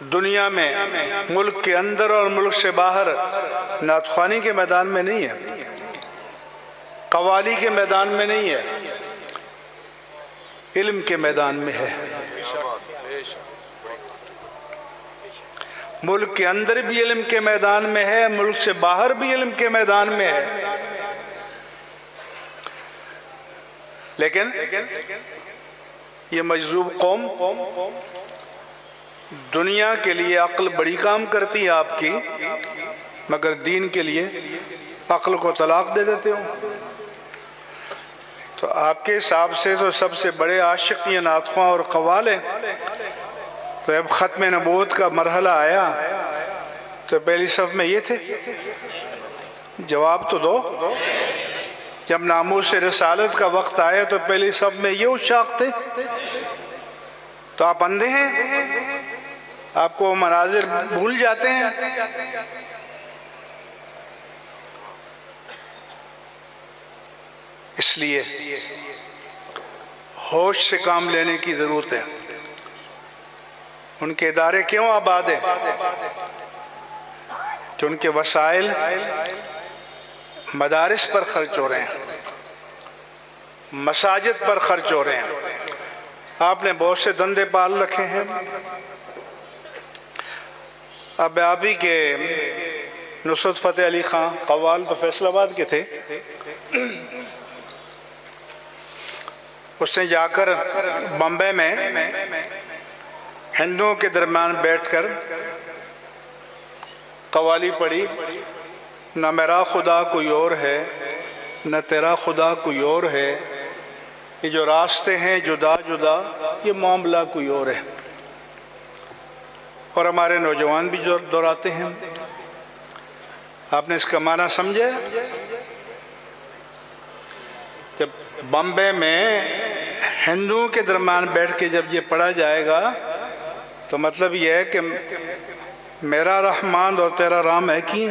دنیا میں ملک کے اندر اور ملک سے باہر نعت خوانی کے میدان میں نہیں ہے، قوالی کے میدان میں نہیں ہے، علم کے میدان میں ہے۔ ملک کے اندر بھی علم کے میدان میں ہے، ملک سے باہر بھی علم کے میدان میں ہے، لیکن یہ مجذوب قوم دنیا کے لیے عقل بڑی کام کرتی ہے آپ کی، مگر دین کے لیے عقل کو طلاق دے دیتے ہو۔ تو آپ کے حساب سے تو سب سے بڑے عاشق یہ نعت خواں اور قوال ہیں۔ تو اب ختم نبوت کا مرحلہ آیا تو پہلی صف میں یہ تھے، جواب تو دو۔ جب ناموس رسالت کا وقت آیا تو پہلی صف میں یہ عشاق تھے، تو آپ اندھے ہیں؟ آپ کو مناظر بھول جاتے ہیں؟ اس لیے ہوش سے کام لینے کی ضرورت ہے۔ ان کے ادارے کیوں آباد ہیں؟ کہ ان کے وسائل مدارس پر خرچ ہو رہے ہیں، مساجد پر خرچ ہو رہے ہیں۔ آپ نے بہت سے دندے پال رکھے ہیں۔ اب آپ ہی کے نصرت فتح علی خان قوال تو فیصل آباد کے تھے، اس نے جا کر بمبے میں ہندوؤں کے درمیان بیٹھ کر قوالی پڑھی، نہ میرا خدا کوئی اور ہے نہ تیرا خدا کوئی اور ہے، یہ جو راستے ہیں جدا جدا یہ معاملہ کوئی اور ہے۔ اور ہمارے نوجوان بھی جو دہراتے ہیں۔ آپ نے اس کا معنی سمجھے؟ جب بمبے میں ہندوؤں کے درمیان بیٹھ کے جب یہ پڑھا جائے گا تو مطلب یہ ہے کہ میرا رحمان اور تیرا رام ہے کی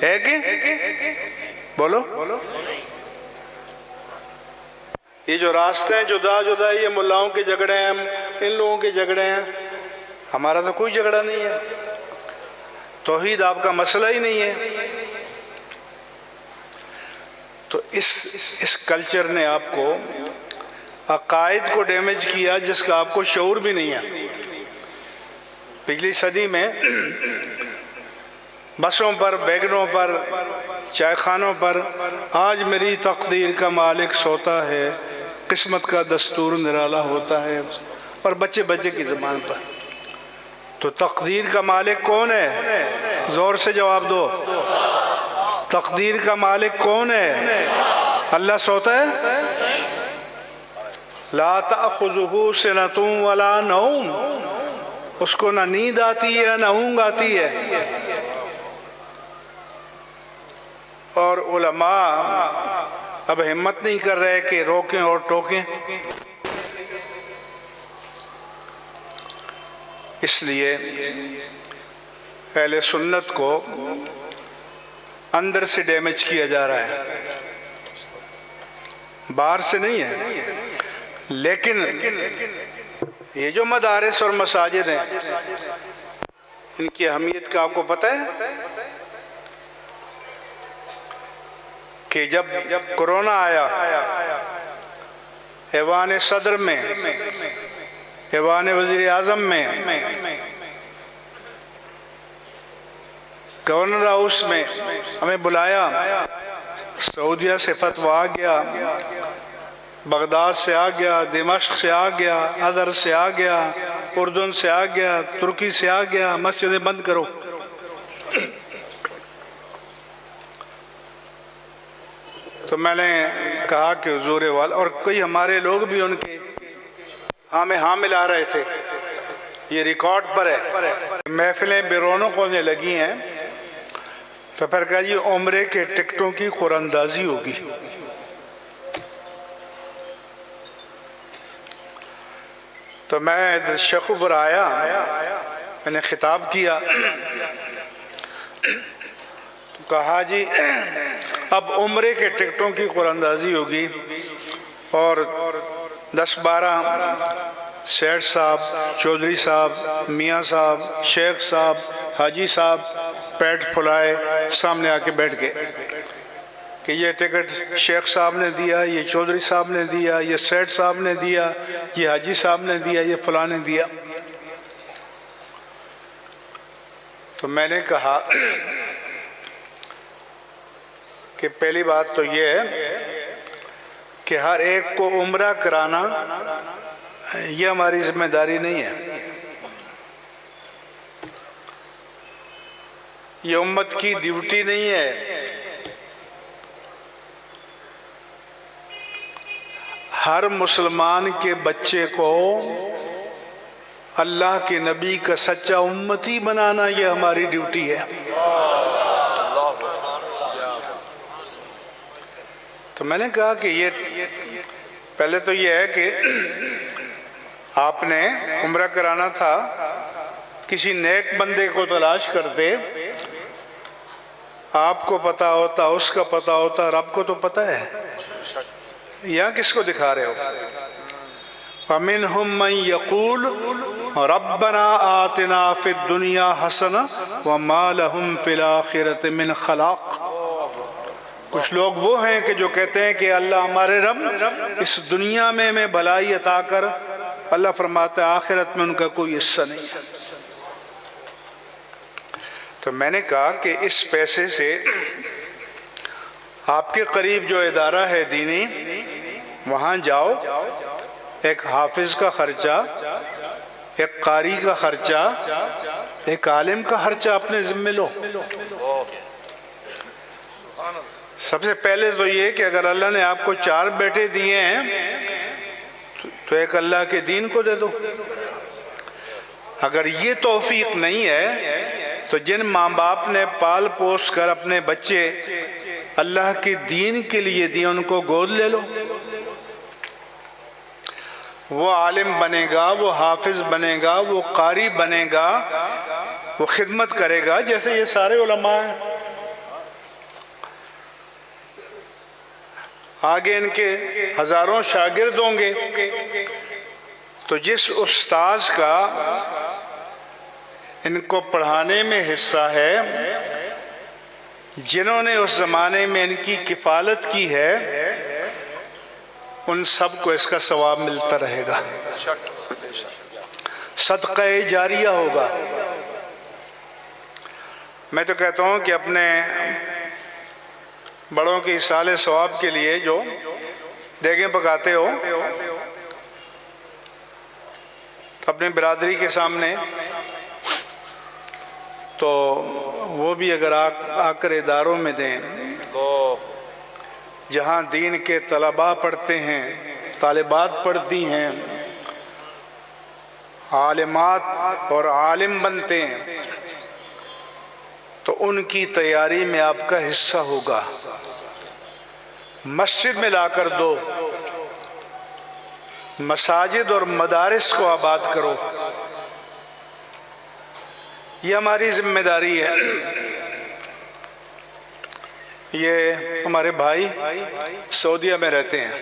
ہے کہ بولو، یہ جو راستے ہیں جدا جدا یہ ملاؤں کے جھگڑے ہیں، ان لوگوں کے جھگڑے ہیں، ہمارا تو کوئی جھگڑا نہیں ہے، توحید آپ کا مسئلہ ہی نہیں ہے۔ تو اس کلچر نے آپ کو عقائد کو ڈیمیج کیا جس کا آپ کو شعور بھی نہیں ہے۔ پچھلی صدی میں بسوں پر، ویگنوں پر، چائے خانوں پر آج میری تقدیر کا مالک سوتا ہے، قسمت کا دستور نرالا ہوتا ہے، اور بچے بچے کی زبان پر۔ تو تقدیر کا مالک کون ہے؟ زور سے جواب دو۔ تقدیر کا مالک کون ہے؟ اللہ سوتا ہے؟ لا تأخذہ سنۃ ولا نوم، اس کو نہ نیند آتی ہے نہ اونگ آتی ہے۔ اور علماء اب ہمت نہیں کر رہے کہ روکیں اور ٹوکیں، اس لیے اہل سنت کو اندر سے ڈیمیج کیا جا رہا ہے، باہر سے نہیں ہے۔ لیکن یہ جو مدارس اور مساجد ہیں ان کی اہمیت کا آپ کو پتہ ہے کہ جب کورونا آیا، ایوان صدر میں، ایوان وزیر اعظم میں، گورنر ہاؤس میں ہمیں بلایا، سعودیہ سے فتویٰ آ گیا، بغداد سے آ گیا، دمشق سے آ گیا، ازہر سے آ گیا، اردن سے آ گیا، ترکی سے آ گیا، مسجدیں بند کرو۔ تو میں نے کہا کہ حضور والا، اور کئی ہمارے لوگ بھی ان کے ہاں ملا رہے تھے، یہ ریکارڈ پر ہے، محفلیں بے رونق ہونے لگی ہیں، تو پھر کہا جی عمرے کے ٹکٹوں کی قراندازی ہوگی۔ تو میں شیخو پر آیا، میں نے خطاب کیا، تو کہا جی اب عمرے کے ٹکٹوں کی قراندازی ہوگی، اور 10-12 سیٹ صاحب، چودھری صاحب، میاں صاحب، شیخ صاحب، حاجی صاحب پیٹ پھلائے سامنے آ کے بیٹھ گئے کہ یہ ٹکٹ شیخ صاحب نے دیا، یہ چودھری صاحب نے دیا، یہ سیٹ صاحب نے دیا، یہ حاجی صاحب نے دیا، یہ فلاں نے دیا۔ تو میں نے کہا کہ پہلی بات تو یہ ہے کہ ہر ایک کو عمرہ کرانا یہ ہماری ذمہ داری نہیں ہے، یہ امت کی ڈیوٹی نہیں ہے۔ ہر مسلمان کے بچے کو اللہ کے نبی کا سچا امتی بنانا یہ ہماری ڈیوٹی ہے۔ تو میں نے کہا کہ یہ پہلے تو یہ ہے کہ آپ نے عمرہ کرانا تھا، کسی نیک بندے کو تلاش کرتے، آپ کو پتا ہوتا، اس کا پتا ہوتا، رب کو تو پتا ہے، یہاں کس کو دکھا رہے ہو؟ فَمِنْهُمْ مَنْ يَقُولُ رَبَّنَا آتِنَا فِي الدُّنْيَا حَسَنَةً وَمَا لَهُمْ فِي الْآخِرَةِ مِنْ خَلَاقٍ۔ کچھ لوگ وہ ہیں کہ جو کہتے ہیں کہ اللہ ہمارے رب اس دنیا میں بھلائی عطا کر، اللہ فرماتا ہے آخرت میں ان کا کوئی حصہ نہیں ہے۔ تو میں نے کہا کہ اس پیسے سے آپ کے قریب جو ادارہ ہے دینی، وہاں جاؤ، ایک حافظ کا خرچہ، ایک قاری کا خرچہ، ایک عالم کا خرچہ اپنے ذمہ لو۔ سب سے پہلے تو یہ کہ اگر اللہ نے آپ کو 4 بیٹے دیے ہیں تو ایک اللہ کے دین کو دے دو۔ اگر یہ توفیق نہیں ہے تو جن ماں باپ نے پال پوس کر اپنے بچے اللہ کے دین کے لیے دیے ان کو گود لے لو۔ وہ عالم بنے گا، وہ حافظ بنے گا، وہ قاری بنے گا، وہ خدمت کرے گا جیسے یہ سارے علماء ہیں۔ آگے ان کے ہزاروں شاگرد ہوں گے، تو جس استاذ کا ان کو پڑھانے میں حصہ ہے، جنہوں نے اس زمانے میں ان کی کفالت کی ہے، ان سب کو اس کا ثواب ملتا رہے گا، صدقہ جاریہ ہوگا۔ میں تو کہتا ہوں کہ اپنے بڑوں کے ایصال ثواب کے لیے جو دیگیں پکاتے ہو اپنے برادری کے سامنے، تو وہ بھی اگر آ کر اداروں میں دیں جہاں دین کے طلباء پڑھتے ہیں، طالبات پڑھتی ہیں، عالمات اور عالم بنتے ہیں، تو ان کی تیاری میں آپ کا حصہ ہوگا۔ مسجد میں لا کر دو، مساجد اور مدارس کو آباد کرو، یہ ہماری ذمہ داری ہے۔ یہ ہمارے بھائی سعودیہ میں رہتے ہیں،